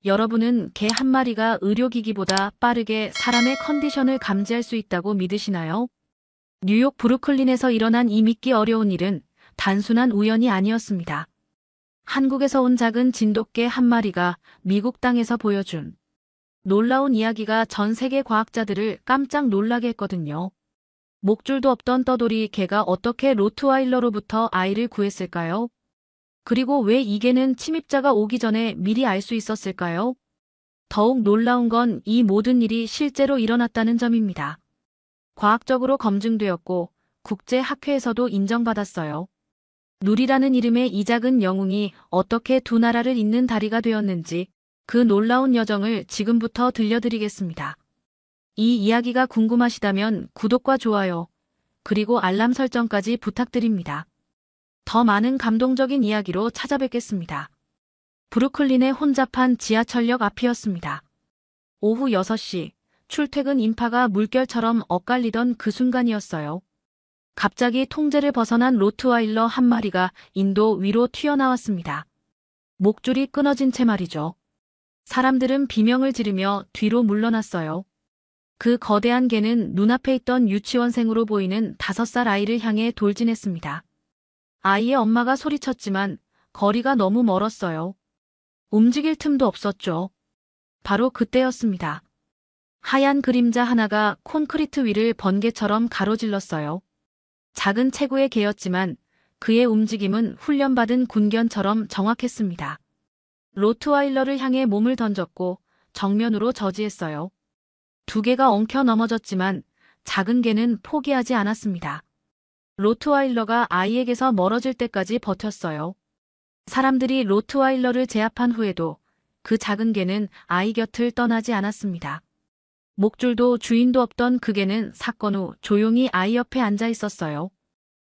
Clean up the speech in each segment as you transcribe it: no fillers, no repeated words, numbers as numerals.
여러분은 개 한 마리가 의료기기보다 빠르게 사람의 컨디션을 감지할 수 있다고 믿으시나요? 뉴욕 브루클린에서 일어난 이 믿기 어려운 일은 단순한 우연이 아니었습니다. 한국에서 온 작은 진돗개 한 마리가 미국 땅에서 보여준 놀라운 이야기가 전 세계 과학자들을 깜짝 놀라게 했거든요. 목줄도 없던 떠돌이 개가 어떻게 로트와일러로부터 아이를 구했을까요? 그리고 왜 이 개는 침입자가 오기 전에 미리 알 수 있었을까요? 더욱 놀라운 건 이 모든 일이 실제로 일어났다는 점입니다. 과학적으로 검증되었고 국제학회에서도 인정받았어요. 누리라는 이름의 이 작은 영웅이 어떻게 두 나라를 잇는 다리가 되었는지 그 놀라운 여정을 지금부터 들려드리겠습니다. 이 이야기가 궁금하시다면 구독과 좋아요, 그리고 알람 설정까지 부탁드립니다. 더 많은 감동적인 이야기로 찾아뵙겠습니다. 브루클린의 혼잡한 지하철역 앞이었습니다. 오후 6시, 출퇴근 인파가 물결처럼 엇갈리던 그 순간이었어요. 갑자기 통제를 벗어난 로트와일러 한 마리가 인도 위로 튀어나왔습니다. 목줄이 끊어진 채 말이죠. 사람들은 비명을 지르며 뒤로 물러났어요. 그 거대한 개는 눈앞에 있던 유치원생으로 보이는 5살 아이를 향해 돌진했습니다. 아이의 엄마가 소리쳤지만 거리가 너무 멀었어요. 움직일 틈도 없었죠. 바로 그때였습니다. 하얀 그림자 하나가 콘크리트 위를 번개처럼 가로질렀어요. 작은 체구의 개였지만 그의 움직임은 훈련받은 군견처럼 정확했습니다. 로트와일러를 향해 몸을 던졌고 정면으로 저지했어요. 두 개가 엉켜 넘어졌지만 작은 개는 포기하지 않았습니다. 로트와일러가 아이에게서 멀어질 때까지 버텼어요. 사람들이 로트와일러를 제압한 후에도 그 작은 개는 아이 곁을 떠나지 않았습니다. 목줄도 주인도 없던 그 개는 사건 후 조용히 아이 옆에 앉아 있었어요.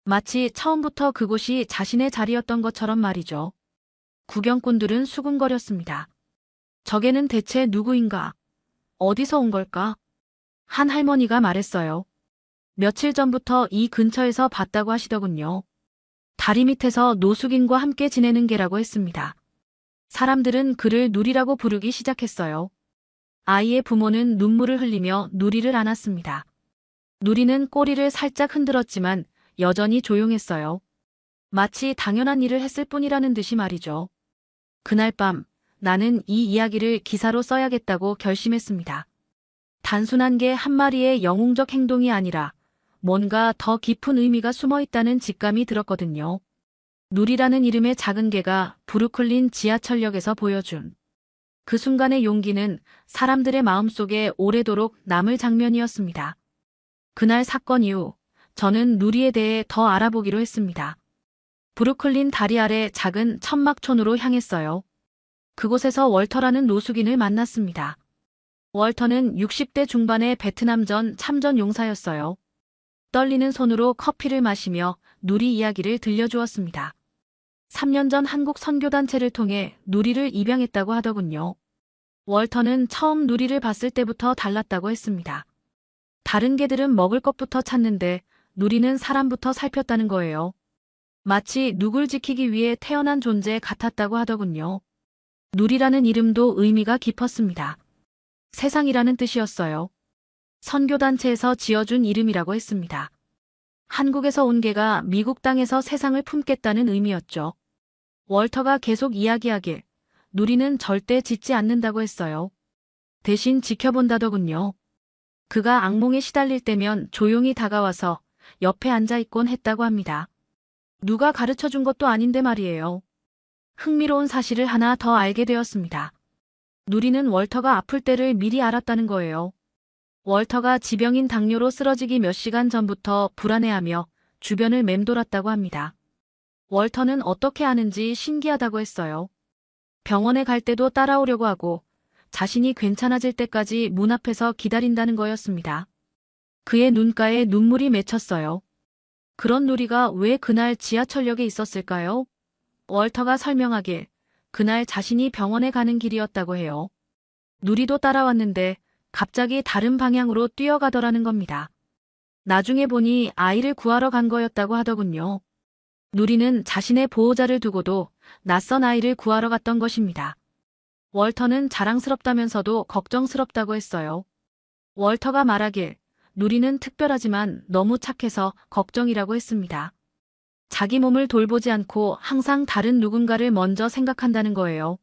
마치 처음부터 그곳이 자신의 자리였던 것처럼 말이죠. 구경꾼들은 수군거렸습니다. 저 개는 대체 누구인가? 어디서 온 걸까? 한 할머니가 말했어요. 며칠 전부터 이 근처에서 봤다고 하시더군요. 다리 밑에서 노숙인과 함께 지내는 개라고 했습니다. 사람들은 그를 누리라고 부르기 시작했어요. 아이의 부모는 눈물을 흘리며 누리를 안았습니다. 누리는 꼬리를 살짝 흔들었지만 여전히 조용했어요. 마치 당연한 일을 했을 뿐이라는 듯이 말이죠. 그날 밤 나는 이 이야기를 기사로 써야겠다고 결심했습니다. 단순한 개 한 마리의 영웅적 행동이 아니라 뭔가 더 깊은 의미가 숨어 있다는 직감이 들었거든요. 누리라는 이름의 작은 개가 브루클린 지하철역에서 보여준 그 순간의 용기는 사람들의 마음속에 오래도록 남을 장면이었습니다. 그날 사건 이후 저는 누리에 대해 더 알아보기로 했습니다. 브루클린 다리 아래 작은 천막촌으로 향했어요. 그곳에서 월터라는 노숙인을 만났습니다. 월터는 60대 중반의 베트남전 참전 용사였어요. 떨리는 손으로 커피를 마시며 누리 이야기를 들려주었습니다. 3년 전 한국 선교단체를 통해 누리를 입양했다고 하더군요. 월터는 처음 누리를 봤을 때부터 달랐다고 했습니다. 다른 개들은 먹을 것부터 찾는데 누리는 사람부터 살폈다는 거예요. 마치 누굴 지키기 위해 태어난 존재 같았다고 하더군요. 누리라는 이름도 의미가 깊었습니다. 세상이라는 뜻이었어요. 선교단체에서 지어준 이름이라고 했습니다. 한국에서 온 개가 미국 땅에서 세상을 품겠다는 의미였죠. 월터가 계속 이야기하길 누리는 절대 짖지 않는다고 했어요. 대신 지켜본다더군요. 그가 악몽에 시달릴 때면 조용히 다가와서 옆에 앉아있곤 했다고 합니다. 누가 가르쳐준 것도 아닌데 말이에요. 흥미로운 사실을 하나 더 알게 되었습니다. 누리는 월터가 아플 때를 미리 알았다는 거예요. 월터가 지병인 당뇨로 쓰러지기 몇 시간 전부터 불안해하며 주변을 맴돌았다고 합니다. 월터는 어떻게 아는지 신기하다고 했어요. 병원에 갈 때도 따라오려고 하고 자신이 괜찮아질 때까지 문 앞에서 기다린다는 거였습니다. 그의 눈가에 눈물이 맺혔어요. 그런 누리가 왜 그날 지하철역에 있었을까요? 월터가 설명하길 그날 자신이 병원에 가는 길이었다고 해요. 누리도 따라왔는데 갑자기 다른 방향으로 뛰어가더라는 겁니다. 나중에 보니 아이를 구하러 간 거였다고 하더군요. 누리는 자신의 보호자를 두고도 낯선 아이를 구하러 갔던 것입니다. 월터는 자랑스럽다면서도 걱정스럽다고 했어요. 월터가 말하길, 누리는 특별하지만 너무 착해서 걱정이라고 했습니다. 자기 몸을 돌보지 않고 항상 다른 누군가를 먼저 생각한다는 거예요.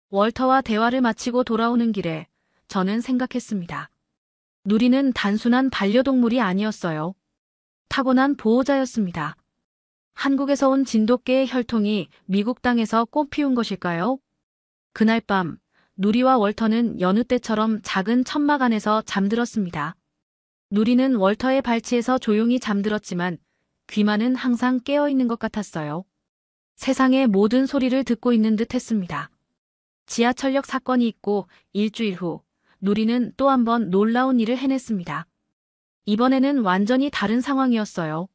월터와 대화를 마치고 돌아오는 길에 저는 생각했습니다. 누리는 단순한 반려동물이 아니었어요. 타고난 보호자였습니다. 한국에서 온 진돗개의 혈통이 미국 땅에서 꽃피운 것일까요? 그날 밤, 누리와 월터는 여느 때처럼 작은 천막 안에서 잠들었습니다. 누리는 월터의 발치에서 조용히 잠들었지만 귀만은 항상 깨어있는 것 같았어요. 세상의 모든 소리를 듣고 있는 듯 했습니다. 지하철역 사건이 있고 일주일 후, 누리는 또 한 번 놀라운 일을 해냈습니다. 이번에는 완전히 다른 상황이었어요.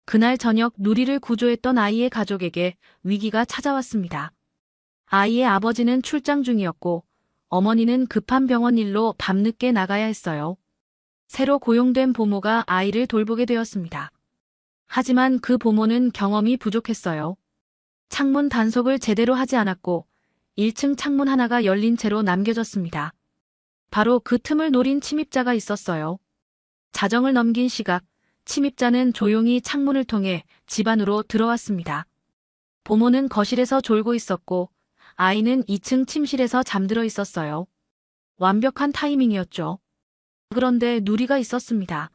그날 저녁 누리를 구조했던 아이의 가족에게 위기가 찾아왔습니다. 아이의 아버지는 출장 중이었고 어머니는 급한 병원 일로 밤늦게 나가야 했어요. 새로 고용된 보모가 아이를 돌보게 되었습니다. 하지만 그 보모는 경험이 부족했어요. 창문 단속을 제대로 하지 않았고 1층 창문 하나가 열린 채로 남겨졌습니다. 바로 그 틈을 노린 침입자가 있었어요. 자정을 넘긴 시각, 침입자는 조용히 창문을 통해 집 안으로 들어왔습니다. 보모는 거실에서 졸고 있었고 아이는 2층 침실에서 잠들어 있었어요. 완벽한 타이밍이었죠. 그런데 누리가 있었습니다.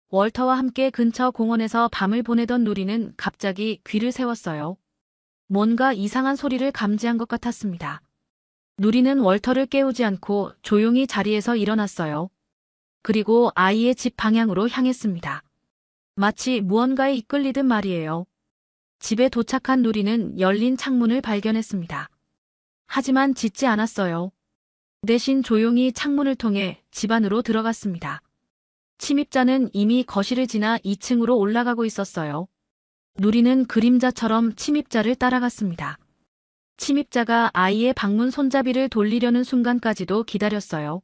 월터와 함께 근처 공원에서 밤을 보내던 누리는 갑자기 귀를 세웠어요. 뭔가 이상한 소리를 감지한 것 같았습니다. 누리는 월터를 깨우지 않고 조용히 자리에서 일어났어요. 그리고 아이의 집 방향으로 향했습니다. 마치 무언가에 이끌리듯 말이에요. 집에 도착한 누리는 열린 창문을 발견했습니다. 하지만 짖지 않았어요. 대신 조용히 창문을 통해 집 안으로 들어갔습니다. 침입자는 이미 거실을 지나 2층으로 올라가고 있었어요. 누리는 그림자처럼 침입자를 따라갔습니다. 침입자가 아이의 방문 손잡이를 돌리려는 순간까지도 기다렸어요.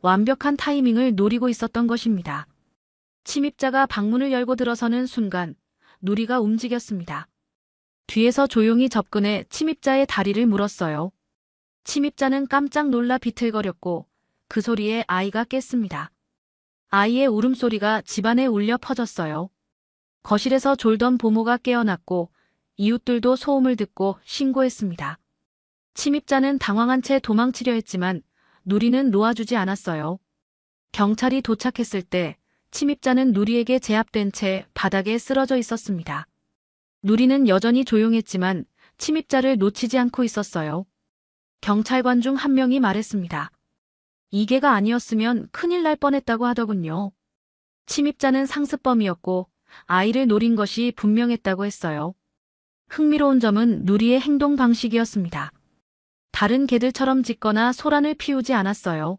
완벽한 타이밍을 노리고 있었던 것입니다. 침입자가 방문을 열고 들어서는 순간 누리가 움직였습니다. 뒤에서 조용히 접근해 침입자의 다리를 물었어요. 침입자는 깜짝 놀라 비틀거렸고 그 소리에 아이가 깼습니다. 아이의 울음소리가 집안에 울려 퍼졌어요. 거실에서 졸던 보모가 깨어났고 이웃들도 소음을 듣고 신고했습니다. 침입자는 당황한 채 도망치려 했지만 누리는 놓아주지 않았어요. 경찰이 도착했을 때 침입자는 누리에게 제압된 채 바닥에 쓰러져 있었습니다. 누리는 여전히 조용했지만 침입자를 놓치지 않고 있었어요. 경찰관 중 한 명이 말했습니다. 이게가 아니었으면 큰일 날 뻔했다고 하더군요. 침입자는 상습범이었고 아이를 노린 것이 분명했다고 했어요. 흥미로운 점은 누리의 행동 방식이었습니다. 다른 개들처럼 짖거나 소란을 피우지 않았어요.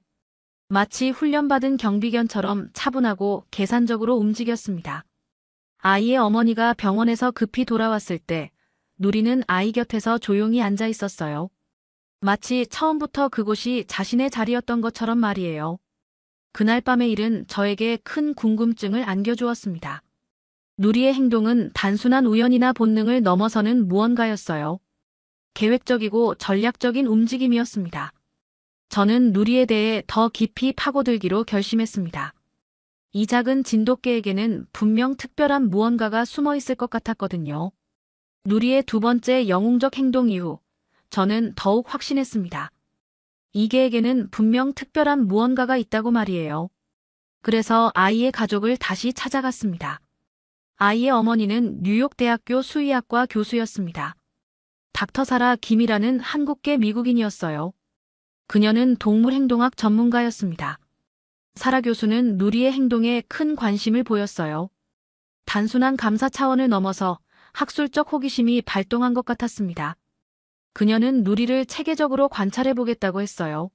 마치 훈련받은 경비견처럼 차분하고 계산적으로 움직였습니다. 아이의 어머니가 병원에서 급히 돌아왔을 때 누리는 아이 곁에서 조용히 앉아 있었어요. 마치 처음부터 그곳이 자신의 자리였던 것처럼 말이에요. 그날 밤의 일은 저에게 큰 궁금증을 안겨주었습니다. 누리의 행동은 단순한 우연이나 본능을 넘어서는 무언가였어요. 계획적이고 전략적인 움직임이었습니다. 저는 누리에 대해 더 깊이 파고들기로 결심했습니다. 이 작은 진돗개에게는 분명 특별한 무언가가 숨어 있을 것 같았거든요. 누리의 두 번째 영웅적 행동 이후 저는 더욱 확신했습니다. 이 개에게는 분명 특별한 무언가가 있다고 말이에요. 그래서 아이의 가족을 다시 찾아갔습니다. 아이의 어머니는 뉴욕 대학교 수의학과 교수였습니다. 닥터 사라 김이라는 한국계 미국인이었어요. 그녀는 동물행동학 전문가였습니다. 사라 교수는 누리의 행동에 큰 관심을 보였어요. 단순한 감사 차원을 넘어서 학술적 호기심이 발동한 것 같았습니다. 그녀는 누리를 체계적으로 관찰해보겠다고 했어요.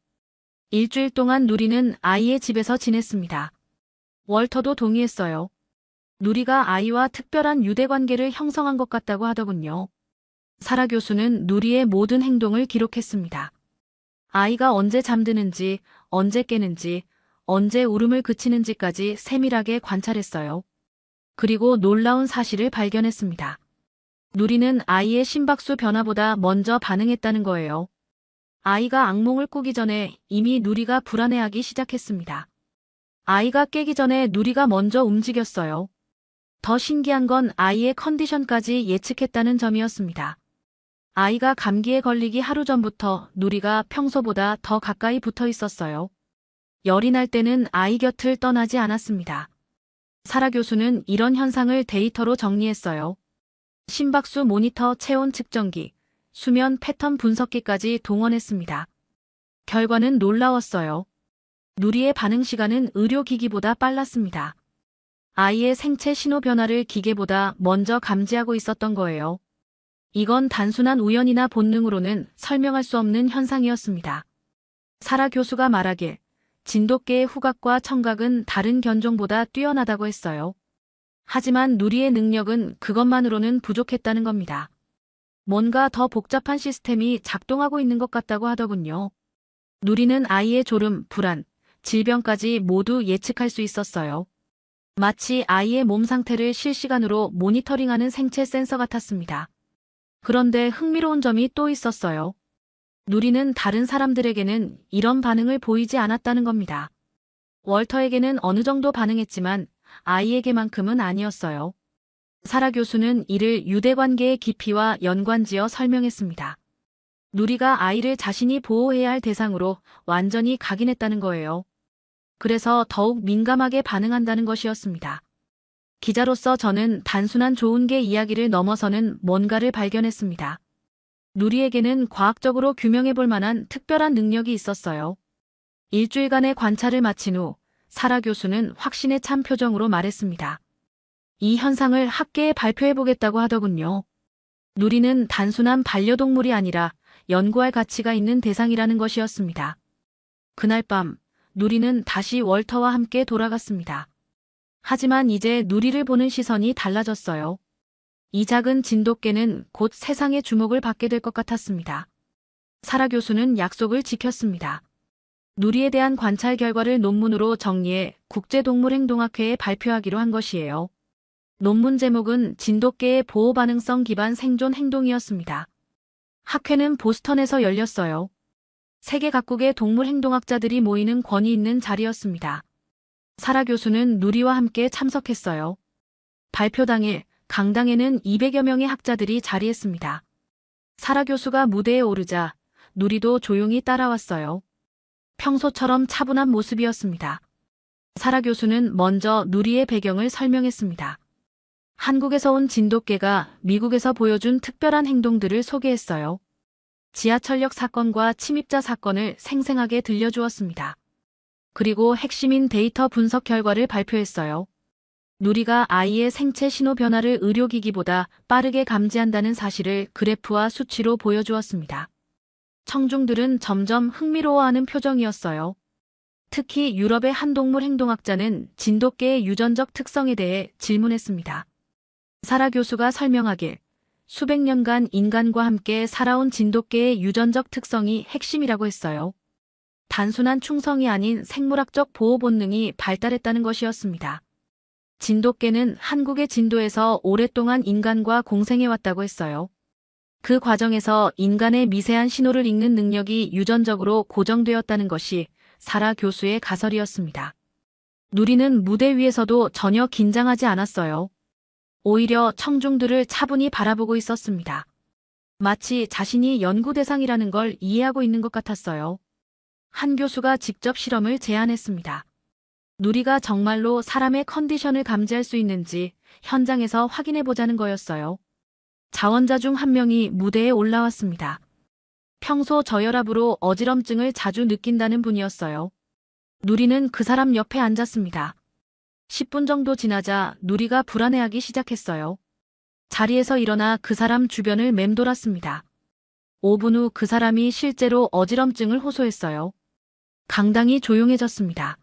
일주일 동안 누리는 아이의 집에서 지냈습니다. 월터도 동의했어요. 누리가 아이와 특별한 유대관계를 형성한 것 같다고 하더군요. 사라 교수는 누리의 모든 행동을 기록했습니다. 아이가 언제 잠드는지, 언제 깨는지, 언제 울음을 그치는지까지 세밀하게 관찰했어요. 그리고 놀라운 사실을 발견했습니다. 누리는 아이의 심박수 변화보다 먼저 반응했다는 거예요. 아이가 악몽을 꾸기 전에 이미 누리가 불안해하기 시작했습니다. 아이가 깨기 전에 누리가 먼저 움직였어요. 더 신기한 건 아이의 컨디션까지 예측했다는 점이었습니다. 아이가 감기에 걸리기 하루 전부터 누리가 평소보다 더 가까이 붙어 있었어요. 열이 날 때는 아이 곁을 떠나지 않았습니다. 사라 교수는 이런 현상을 데이터로 정리했어요. 심박수 모니터 체온 측정기, 수면 패턴 분석기까지 동원했습니다. 결과는 놀라웠어요. 누리의 반응 시간은 의료기기보다 빨랐습니다. 아이의 생체 신호 변화를 기계보다 먼저 감지하고 있었던 거예요. 이건 단순한 우연이나 본능으로는 설명할 수 없는 현상이었습니다. 사라 교수가 말하길 진돗개의 후각과 청각은 다른 견종보다 뛰어나다고 했어요. 하지만 누리의 능력은 그것만으로는 부족했다는 겁니다. 뭔가 더 복잡한 시스템이 작동하고 있는 것 같다고 하더군요. 누리는 아이의 졸음, 불안, 질병까지 모두 예측할 수 있었어요. 마치 아이의 몸 상태를 실시간으로 모니터링하는 생체 센서 같았습니다. 그런데 흥미로운 점이 또 있었어요. 누리는 다른 사람들에게는 이런 반응을 보이지 않았다는 겁니다. 월터에게는 어느 정도 반응했지만 아이에게만큼은 아니었어요. 사라 교수는 이를 유대관계의 깊이와 연관지어 설명했습니다. 누리가 아이를 자신이 보호해야 할 대상으로 완전히 각인했다는 거예요. 그래서 더욱 민감하게 반응한다는 것이었습니다. 기자로서 저는 단순한 좋은 개 이야기를 넘어서는 뭔가를 발견했습니다. 누리에게는 과학적으로 규명해 볼 만한 특별한 능력이 있었어요. 일주일간의 관찰을 마친 후 사라 교수는 확신에 찬 표정으로 말했습니다. 이 현상을 학계에 발표해 보겠다고 하더군요. 누리는 단순한 반려동물이 아니라 연구할 가치가 있는 대상이라는 것이었습니다. 그날 밤 누리는 다시 월터와 함께 돌아갔습니다. 하지만 이제 누리를 보는 시선이 달라졌어요. 이 작은 진돗개는 곧 세상의 주목을 받게 될 것 같았습니다. 사라 교수는 약속을 지켰습니다. 누리에 대한 관찰 결과를 논문으로 정리해 국제동물행동학회에 발표하기로 한 것이에요. 논문 제목은 진돗개의 보호 반응성 기반 생존 행동이었습니다. 학회는 보스턴에서 열렸어요. 세계 각국의 동물행동학자들이 모이는 권위 있는 자리였습니다. 사라 교수는 누리와 함께 참석했어요. 발표 당일 강당에는 200여 명의 학자들이 자리했습니다. 사라 교수가 무대에 오르자 누리도 조용히 따라왔어요. 평소처럼 차분한 모습이었습니다. 사라 교수는 먼저 누리의 배경을 설명했습니다. 한국에서 온 진돗개가 미국에서 보여준 특별한 행동들을 소개했어요. 지하철역 사건과 침입자 사건을 생생하게 들려주었습니다. 그리고 핵심인 데이터 분석 결과를 발표했어요. 누리가 아이의 생체 신호 변화를 의료기기보다 빠르게 감지한다는 사실을 그래프와 수치로 보여주었습니다. 청중들은 점점 흥미로워하는 표정이었어요. 특히 유럽의 한 동물 행동학자는 진돗개의 유전적 특성에 대해 질문했습니다. 사라 교수가 설명하길 수백 년간 인간과 함께 살아온 진돗개의 유전적 특성이 핵심이라고 했어요. 단순한 충성이 아닌 생물학적 보호 본능이 발달했다는 것이었습니다. 진돗개는 한국의 진도에서 오랫동안 인간과 공생해왔다고 했어요. 그 과정에서 인간의 미세한 신호를 읽는 능력이 유전적으로 고정되었다는 것이 사라 교수의 가설이었습니다. 누리는 무대 위에서도 전혀 긴장하지 않았어요. 오히려 청중들을 차분히 바라보고 있었습니다. 마치 자신이 연구 대상이라는 걸 이해하고 있는 것 같았어요. 한 교수가 직접 실험을 제안했습니다. 누리가 정말로 사람의 컨디션을 감지할 수 있는지 현장에서 확인해 보자는 거였어요. 자원자 중 한 명이 무대에 올라왔습니다. 평소 저혈압으로 어지럼증을 자주 느낀다는 분이었어요. 누리는 그 사람 옆에 앉았습니다. 10분 정도 지나자 누리가 불안해하기 시작했어요. 자리에서 일어나 그 사람 주변을 맴돌았습니다. 5분 후 그 사람이 실제로 어지럼증을 호소했어요. 강당이 조용해졌습니다.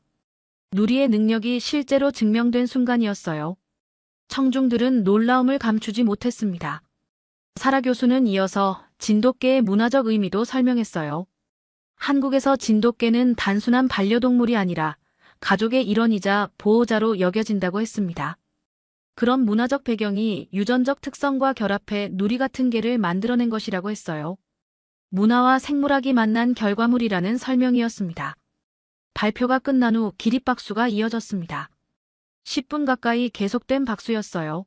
누리의 능력이 실제로 증명된 순간이었어요. 청중들은 놀라움을 감추지 못했습니다. 사라 교수는 이어서 진돗개의 문화적 의미도 설명했어요. 한국에서 진돗개는 단순한 반려동물이 아니라 가족의 일원이자 보호자로 여겨진다고 했습니다. 그런 문화적 배경이 유전적 특성과 결합해 누리 같은 개를 만들어낸 것이라고 했어요. 문화와 생물학이 만난 결과물이라는 설명이었습니다. 발표가 끝난 후 기립박수가 이어졌습니다. 10분 가까이 계속된 박수였어요.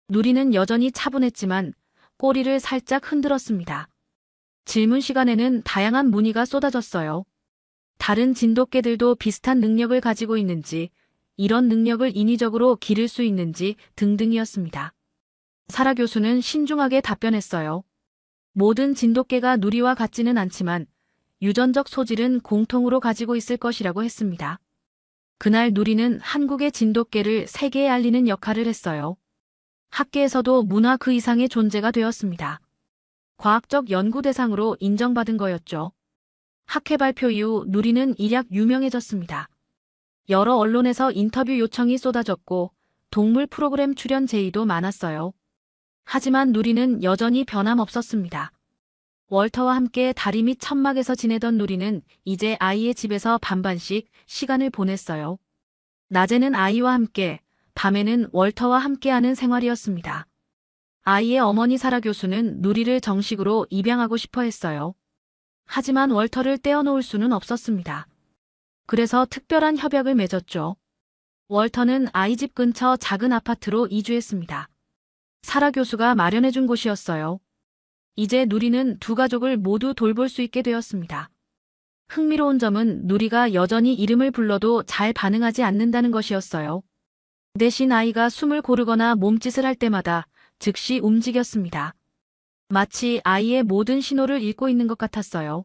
누리는 여전히 차분했지만 꼬리를 살짝 흔들었습니다. 질문 시간에는 다양한 문의가 쏟아졌어요. 다른 진돗개들도 비슷한 능력을 가지고 있는지, 이런 능력을 인위적으로 기를 수 있는지 등등이었습니다. 사라 교수는 신중하게 답변했어요. 모든 진돗개가 누리와 같지는 않지만 유전적 소질은 공통으로 가지고 있을 것이라고 했습니다. 그날 누리는 한국의 진돗개를 세계에 알리는 역할을 했어요. 학계에서도 문화 그 이상의 존재가 되었습니다. 과학적 연구 대상으로 인정받은 거였죠. 학회 발표 이후 누리는 일약 유명해졌습니다. 여러 언론에서 인터뷰 요청이 쏟아졌고 동물 프로그램 출연 제의도 많았어요. 하지만 누리는 여전히 변함없었습니다. 월터와 함께 다리 밑 천막에서 지내던 누리는 이제 아이의 집에서 반반씩 시간을 보냈어요. 낮에는 아이와 함께, 밤에는 월터와 함께하는 생활이었습니다. 아이의 어머니 사라 교수는 누리를 정식으로 입양하고 싶어 했어요. 하지만 월터를 떼어놓을 수는 없었습니다. 그래서 특별한 협약을 맺었죠. 월터는 아이 집 근처 작은 아파트로 이주했습니다. 사라 교수가 마련해준 곳이었어요. 이제 누리는 두 가족을 모두 돌볼 수 있게 되었습니다. 흥미로운 점은 누리가 여전히 이름을 불러도 잘 반응하지 않는다는 것이었어요. 대신 아이가 숨을 고르거나 몸짓을 할 때마다 즉시 움직였습니다. 마치 아이의 모든 신호를 읽고 있는 것 같았어요.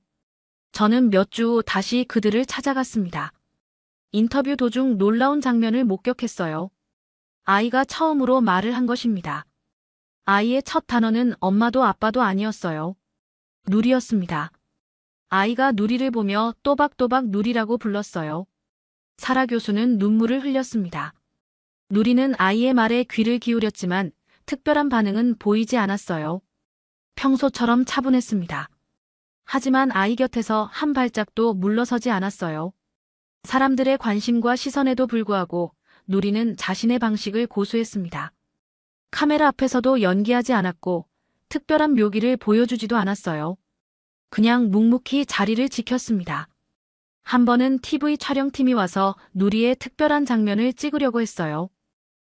저는 몇 주 후 다시 그들을 찾아갔습니다. 인터뷰 도중 놀라운 장면을 목격했어요. 아이가 처음으로 말을 한 것입니다. 아이의 첫 단어는 엄마도 아빠도 아니었어요. 누리였습니다. 아이가 누리를 보며 또박또박 누리라고 불렀어요. 사라 교수는 눈물을 흘렸습니다. 누리는 아이의 말에 귀를 기울였지만 특별한 반응은 보이지 않았어요. 평소처럼 차분했습니다. 하지만 아이 곁에서 한 발짝도 물러서지 않았어요. 사람들의 관심과 시선에도 불구하고 누리는 자신의 방식을 고수했습니다. 카메라 앞에서도 연기하지 않았고 특별한 묘기를 보여주지도 않았어요. 그냥 묵묵히 자리를 지켰습니다. 한 번은 TV 촬영팀이 와서 누리의 특별한 장면을 찍으려고 했어요.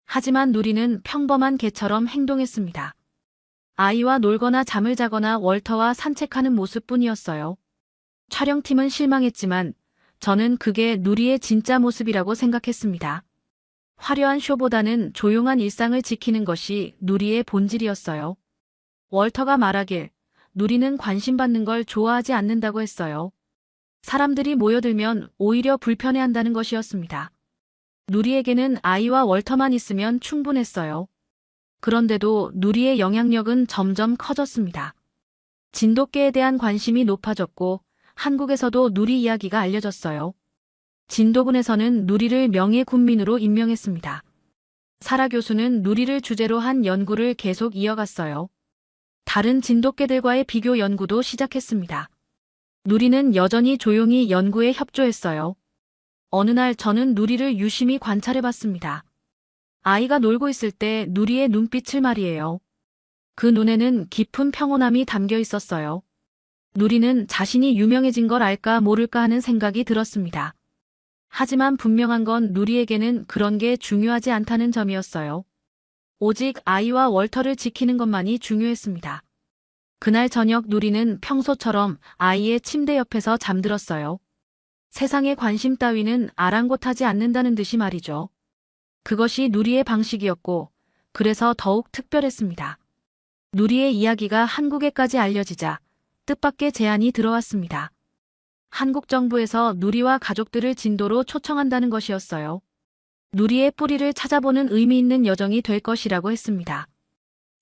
하지만 누리는 평범한 개처럼 행동했습니다. 아이와 놀거나 잠을 자거나 월터와 산책하는 모습뿐이었어요. 촬영팀은 실망했지만 저는 그게 누리의 진짜 모습이라고 생각했습니다. 화려한 쇼보다는 조용한 일상을 지키는 것이 누리의 본질이었어요. 월터가 말하길 누리는 관심받는 걸 좋아하지 않는다고 했어요. 사람들이 모여들면 오히려 불편해한다는 것이었습니다. 누리에게는 아이와 월터만 있으면 충분했어요. 그런데도 누리의 영향력은 점점 커졌습니다. 진돗개에 대한 관심이 높아졌고 한국에서도 누리 이야기가 알려졌어요. 진도군에서는 누리를 명예군민으로 임명했습니다. 사라 교수는 누리를 주제로 한 연구를 계속 이어갔어요. 다른 진돗개들과의 비교 연구도 시작했습니다. 누리는 여전히 조용히 연구에 협조했어요. 어느 날 저는 누리를 유심히 관찰해봤습니다. 아이가 놀고 있을 때 누리의 눈빛을 말이에요. 그 눈에는 깊은 평온함이 담겨 있었어요. 누리는 자신이 유명해진 걸 알까 모를까 하는 생각이 들었습니다. 하지만 분명한 건 누리에게는 그런 게 중요하지 않다는 점이었어요. 오직 아이와 월터를 지키는 것만이 중요했습니다. 그날 저녁 누리는 평소처럼 아이의 침대 옆에서 잠들었어요. 세상의 관심 따위는 아랑곳하지 않는다는 듯이 말이죠. 그것이 누리의 방식이었고 그래서 더욱 특별했습니다. 누리의 이야기가 한국에까지 알려지자 뜻밖의 제안이 들어왔습니다. 한국 정부에서 누리와 가족들을 진도로 초청한다는 것이었어요. 누리의 뿌리를 찾아보는 의미 있는 여정이 될 것이라고 했습니다.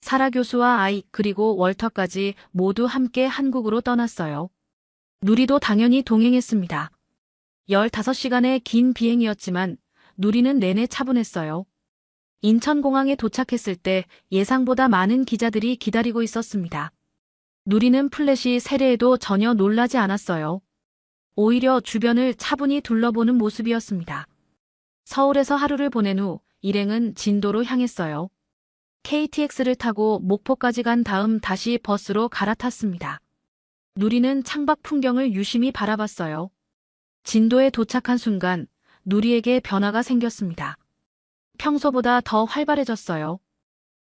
사라 교수와 아이 그리고 월터까지 모두 함께 한국으로 떠났어요. 누리도 당연히 동행했습니다. 15시간의 긴 비행이었지만 누리는 내내 차분했어요. 인천공항에 도착했을 때 예상보다 많은 기자들이 기다리고 있었습니다. 누리는 플래시 세례에도 전혀 놀라지 않았어요. 오히려 주변을 차분히 둘러보는 모습이었습니다. 서울에서 하루를 보낸 후 일행은 진도로 향했어요. KTX를 타고 목포까지 간 다음 다시 버스로 갈아탔습니다. 누리는 창밖 풍경을 유심히 바라봤어요. 진도에 도착한 순간 누리에게 변화가 생겼습니다. 평소보다 더 활발해졌어요.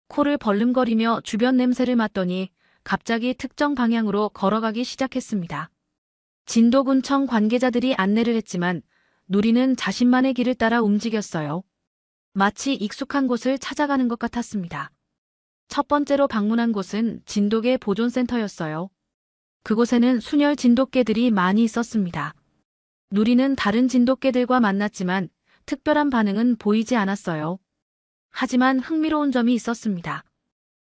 코를 벌름거리며 주변 냄새를 맡더니 갑자기 특정 방향으로 걸어가기 시작했습니다. 진도군청 관계자들이 안내를 했지만 누리는 자신만의 길을 따라 움직였어요. 마치 익숙한 곳을 찾아가는 것 같았습니다. 첫 번째로 방문한 곳은 진돗개 보존센터였어요. 그곳에는 순혈 진돗개들이 많이 있었습니다. 누리는 다른 진돗개들과 만났지만 특별한 반응은 보이지 않았어요. 하지만 흥미로운 점이 있었습니다.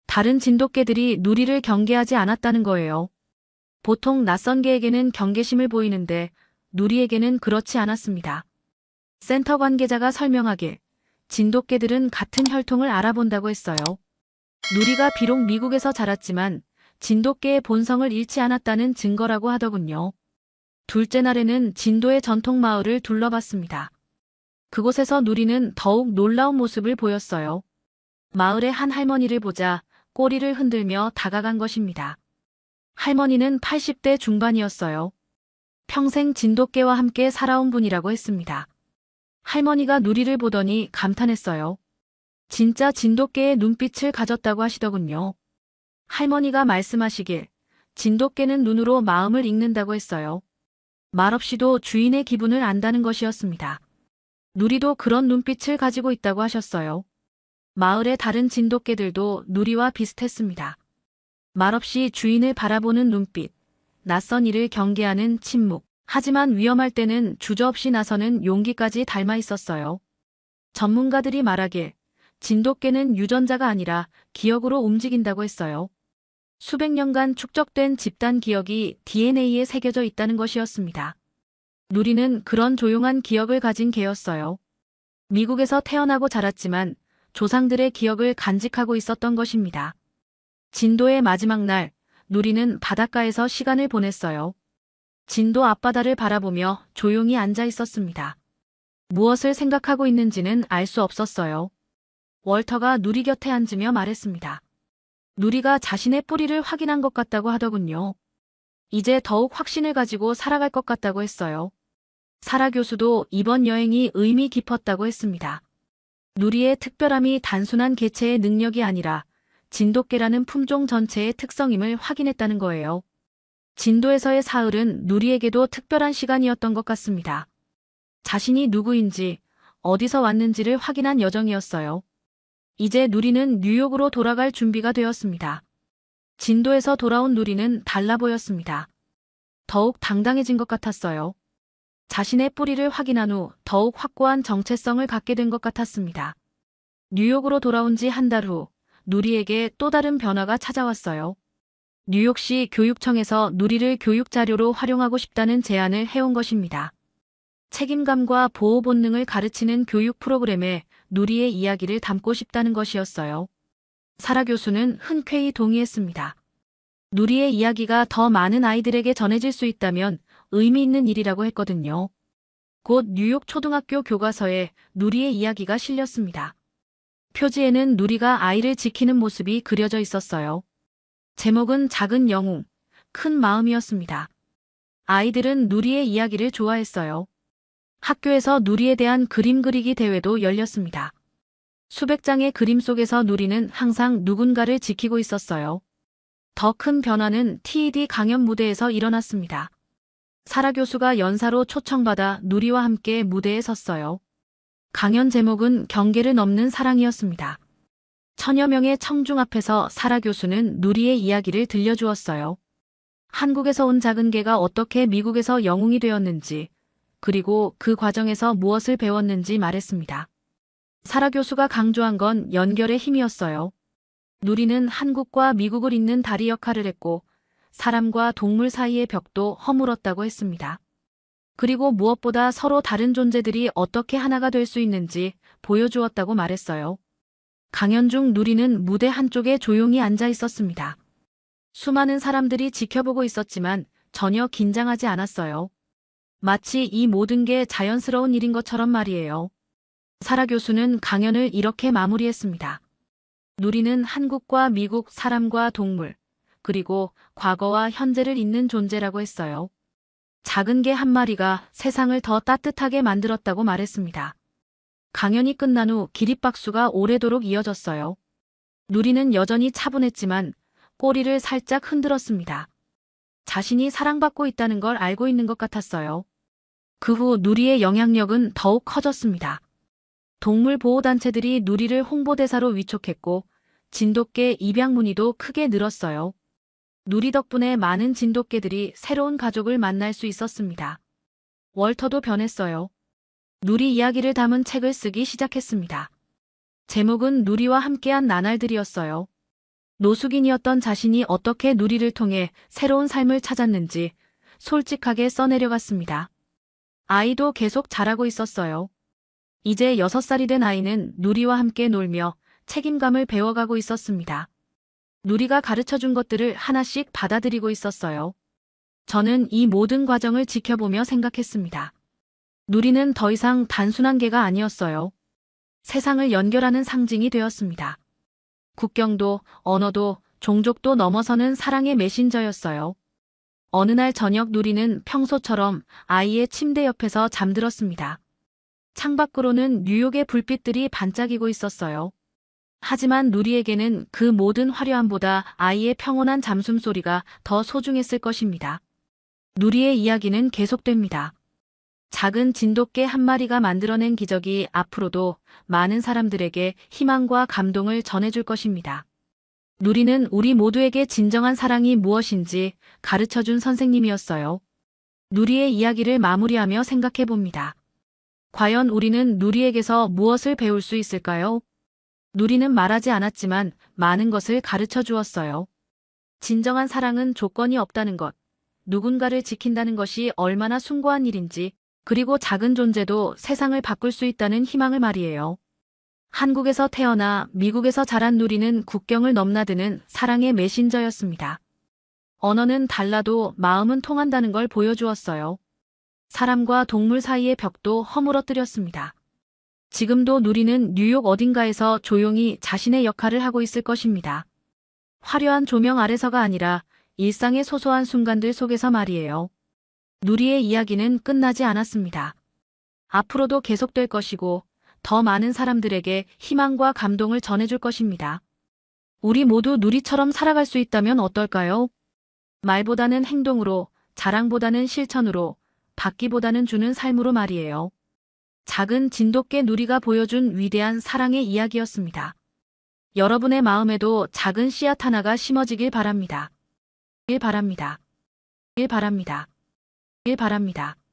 다른 진돗개들이 누리를 경계하지 않았다는 거예요. 보통 낯선 개에게는 경계심을 보이는데 누리에게는 그렇지 않았습니다. 센터 관계자가 설명하길 진돗개들은 같은 혈통을 알아본다고 했어요. 누리가 비록 미국에서 자랐지만 진돗개의 본성을 잃지 않았다는 증거라고 하더군요. 둘째 날에는 진도의 전통 마을을 둘러봤습니다. 그곳에서 누리는 더욱 놀라운 모습을 보였어요. 마을의 한 할머니를 보자 꼬리를 흔들며 다가간 것입니다. 할머니는 80대 중반이었어요. 평생 진돗개와 함께 살아온 분이라고 했습니다. 할머니가 누리를 보더니 감탄했어요. 진짜 진돗개의 눈빛을 가졌다고 하시더군요. 할머니가 말씀하시길 진돗개는 눈으로 마음을 읽는다고 했어요. 말없이도 주인의 기분을 안다는 것이었습니다. 누리도 그런 눈빛을 가지고 있다고 하셨어요. 마을의 다른 진돗개들도 누리와 비슷했습니다. 말없이 주인을 바라보는 눈빛, 낯선 이를 경계하는 침묵, 하지만 위험할 때는 주저없이 나서는 용기까지 닮아 있었어요. 전문가들이 말하길 진돗개는 유전자가 아니라 기억으로 움직인다고 했어요. 수백 년간 축적된 집단 기억이 DNA에 새겨져 있다는 것이었습니다. 누리는 그런 조용한 기억을 가진 개였어요. 미국에서 태어나고 자랐지만 조상들의 기억을 간직하고 있었던 것입니다. 진도의 마지막 날, 누리는 바닷가에서 시간을 보냈어요. 진도 앞바다를 바라보며 조용히 앉아 있었습니다. 무엇을 생각하고 있는지는 알 수 없었어요. 월터가 누리 곁에 앉으며 말했습니다. 누리가 자신의 뿌리를 확인한 것 같다고 하더군요. 이제 더욱 확신을 가지고 살아갈 것 같다고 했어요. 사라 교수도 이번 여행이 의미 깊었다고 했습니다. 누리의 특별함이 단순한 개체의 능력이 아니라 진돗개라는 품종 전체의 특성임을 확인했다는 거예요. 진도에서의 사흘은 누리에게도 특별한 시간이었던 것 같습니다. 자신이 누구인지, 어디서 왔는지를 확인한 여정이었어요. 이제 누리는 뉴욕으로 돌아갈 준비가 되었습니다. 진도에서 돌아온 누리는 달라 보였습니다. 더욱 당당해진 것 같았어요. 자신의 뿌리를 확인한 후 더욱 확고한 정체성을 갖게 된 것 같았습니다. 뉴욕으로 돌아온 지 한 달 후 누리에게 또 다른 변화가 찾아왔어요. 뉴욕시 교육청에서 누리를 교육 자료로 활용하고 싶다는 제안을 해온 것입니다. 책임감과 보호 본능을 가르치는 교육 프로그램에 누리의 이야기를 담고 싶다는 것이었어요. 사라 교수는 흔쾌히 동의했습니다. 누리의 이야기가 더 많은 아이들에게 전해질 수 있다면 의미 있는 일이라고 했거든요. 곧 뉴욕 초등학교 교과서에 누리의 이야기가 실렸습니다. 표지에는 누리가 아이를 지키는 모습이 그려져 있었어요. 제목은 작은 영웅, 큰 마음이었습니다. 아이들은 누리의 이야기를 좋아했어요. 학교에서 누리에 대한 그림 그리기 대회도 열렸습니다. 수백 장의 그림 속에서 누리는 항상 누군가를 지키고 있었어요. 더 큰 변화는 TED 강연 무대에서 일어났습니다. 사라 교수가 연사로 초청받아 누리와 함께 무대에 섰어요. 강연 제목은 경계를 넘는 사랑이었습니다. 천여 명의 청중 앞에서 사라 교수는 누리의 이야기를 들려주었어요. 한국에서 온 작은 개가 어떻게 미국에서 영웅이 되었는지, 그리고 그 과정에서 무엇을 배웠는지 말했습니다. 사라 교수가 강조한 건 연결의 힘이었어요. 누리는 한국과 미국을 잇는 다리 역할을 했고 사람과 동물 사이의 벽도 허물었다고 했습니다. 그리고 무엇보다 서로 다른 존재들이 어떻게 하나가 될 수 있는지 보여주었다고 말했어요. 강연 중 누리는 무대 한쪽에 조용히 앉아 있었습니다. 수많은 사람들이 지켜보고 있었지만 전혀 긴장하지 않았어요. 마치 이 모든 게 자연스러운 일인 것처럼 말이에요. 사라 교수는 강연을 이렇게 마무리했습니다. 누리는 한국과 미국 사람과 동물, 그리고 과거와 현재를 잇는 존재라고 했어요. 작은 개 한 마리가 세상을 더 따뜻하게 만들었다고 말했습니다. 강연이 끝난 후 기립박수가 오래도록 이어졌어요. 누리는 여전히 차분했지만 꼬리를 살짝 흔들었습니다. 자신이 사랑받고 있다는 걸 알고 있는 것 같았어요. 그 후 누리의 영향력은 더욱 커졌습니다. 동물보호단체들이 누리를 홍보대사로 위촉했고 진돗개 입양 문의도 크게 늘었어요. 누리 덕분에 많은 진돗개들이 새로운 가족을 만날 수 있었습니다. 월터도 변했어요. 누리 이야기를 담은 책을 쓰기 시작했습니다. 제목은 누리와 함께한 나날들이었어요. 노숙인이었던 자신이 어떻게 누리를 통해 새로운 삶을 찾았는지 솔직하게 써내려갔습니다. 아이도 계속 자라고 있었어요. 이제 6살이 된 아이는 누리와 함께 놀며 책임감을 배워가고 있었습니다. 누리가 가르쳐준 것들을 하나씩 받아들이고 있었어요. 저는 이 모든 과정을 지켜보며 생각했습니다. 누리는 더 이상 단순한 개가 아니었어요. 세상을 연결하는 상징이 되었습니다. 국경도, 언어도, 종족도 넘어서는 사랑의 메신저였어요. 어느 날 저녁 누리는 평소처럼 아이의 침대 옆에서 잠들었습니다. 창밖으로는 뉴욕의 불빛들이 반짝이고 있었어요. 하지만 누리에게는 그 모든 화려함보다 아이의 평온한 잠숨소리가 더 소중했을 것입니다. 누리의 이야기는 계속됩니다. 작은 진돗개 한 마리가 만들어낸 기적이 앞으로도 많은 사람들에게 희망과 감동을 전해줄 것입니다. 누리는 우리 모두에게 진정한 사랑이 무엇인지 가르쳐준 선생님이었어요. 누리의 이야기를 마무리하며 생각해봅니다. 과연 우리는 누리에게서 무엇을 배울 수 있을까요? 누리는 말하지 않았지만 많은 것을 가르쳐 주었어요. 진정한 사랑은 조건이 없다는 것, 누군가를 지킨다는 것이 얼마나 숭고한 일인지, 그리고 작은 존재도 세상을 바꿀 수 있다는 희망을 말이에요. 한국에서 태어나 미국에서 자란 누리는 국경을 넘나드는 사랑의 메신저였습니다. 언어는 달라도 마음은 통한다는 걸 보여주었어요. 사람과 동물 사이의 벽도 허물어뜨렸습니다. 지금도 누리는 뉴욕 어딘가에서 조용히 자신의 역할을 하고 있을 것입니다. 화려한 조명 아래서가 아니라 일상의 소소한 순간들 속에서 말이에요. 누리의 이야기는 끝나지 않았습니다. 앞으로도 계속될 것이고 더 많은 사람들에게 희망과 감동을 전해줄 것입니다. 우리 모두 누리처럼 살아갈 수 있다면 어떨까요? 말보다는 행동으로, 자랑보다는 실천으로, 받기보다는 주는 삶으로 말이에요. 작은 진돗개 누리가 보여준 위대한 사랑의 이야기였습니다. 여러분의 마음에도 작은 씨앗 하나가 심어지길 바랍니다. 길 바랍니다. 길 바랍니다. 길 바랍니다.